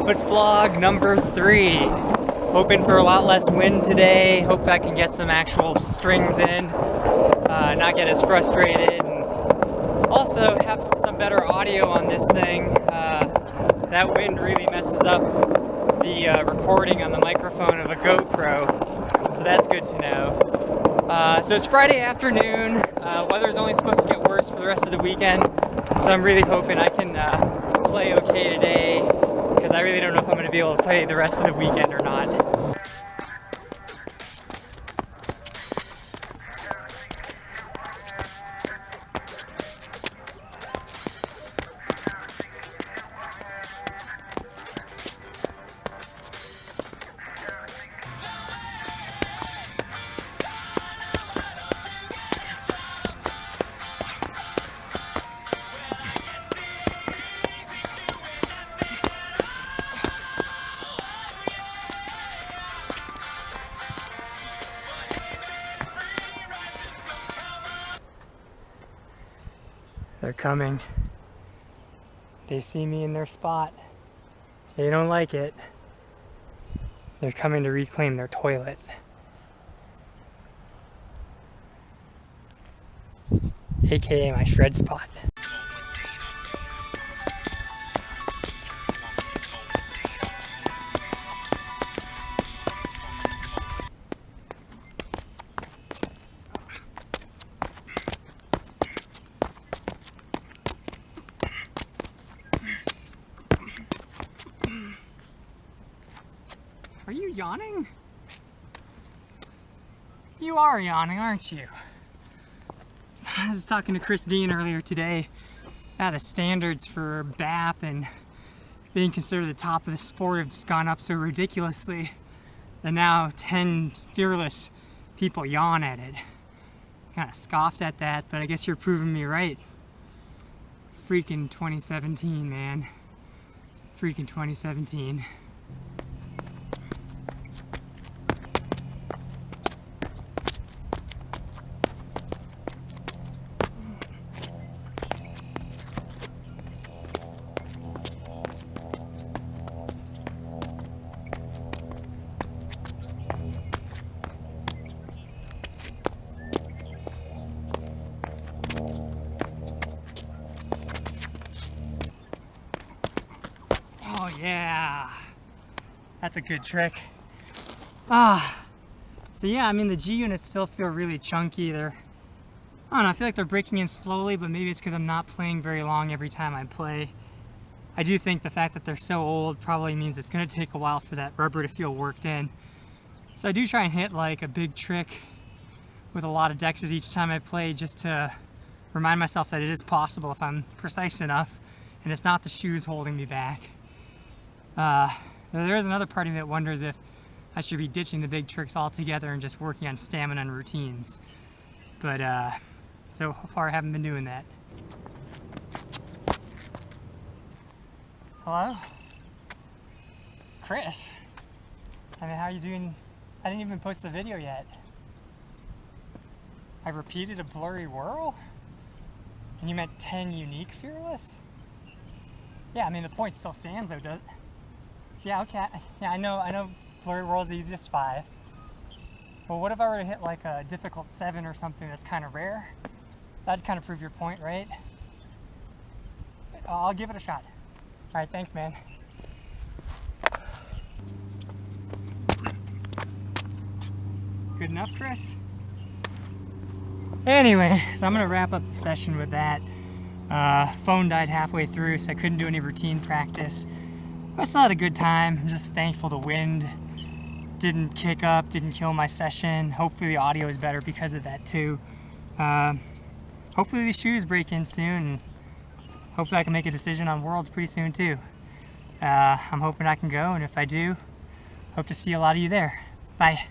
FootVlog number 3. Hoping for a lot less wind today. Hope I can get some actual strings in. Not get as frustrated. And also have some better audio on this thing. That wind really messes up the recording on the microphone of a GoPro. So that's good to know. So it's Friday afternoon. Weather's only supposed to get worse for the rest of the weekend. So I'm really hoping I can play okay today, because I really don't know if I'm going to be able to play the rest of the weekend or not. They're coming. They see me in their spot. They don't like it. They're coming to reclaim their toilet. AKA my shred spot. Are you yawning? You are yawning, aren't you? I was talking to Chris Dean earlier today. The standards for BAP and being considered the top of the sport have just gone up so ridiculously that now 10 fearless people yawn at it. Kind of scoffed at that, but I guess you're proving me right. Freaking 2017, man. Freaking 2017. Oh yeah, that's a good trick. So yeah, I mean the G units still feel really chunky. I don't know, I feel like they're breaking in slowly, but maybe it's because I'm not playing very long every time I play. I do think the fact that they're so old probably means it's going to take a while for that rubber to feel worked in. So I do try and hit like a big trick with a lot of dexters each time I play, just to remind myself that it is possible if I'm precise enough and it's not the shoes holding me back. There is another part of me that wonders if I should be ditching the big tricks altogether and just working on stamina and routines. But so far I haven't been doing that. Hello? Chris? I mean, how are you doing? I didn't even post the video yet. I repeated a blurry whirl? And you meant 10 unique fearless? Yeah, I mean the point still stands though, does it? Yeah, okay. Yeah, I know blurry whirl's the easiest 5. Well, what if I were to hit like a difficult 7 or something that's kind of rare? That'd kind of prove your point, right? I'll give it a shot. All right, thanks, man. Good enough, Chris? Anyway, so I'm gonna wrap up the session with that. Phone died halfway through, so I couldn't do any routine practice. I still had a good time. I'm just thankful the wind didn't kick up, didn't kill my session. Hopefully the audio is better because of that too. Hopefully these shoes break in soon, and hopefully I can make a decision on Worlds pretty soon too. I'm hoping I can go, and if I do, hope to see a lot of you there. Bye.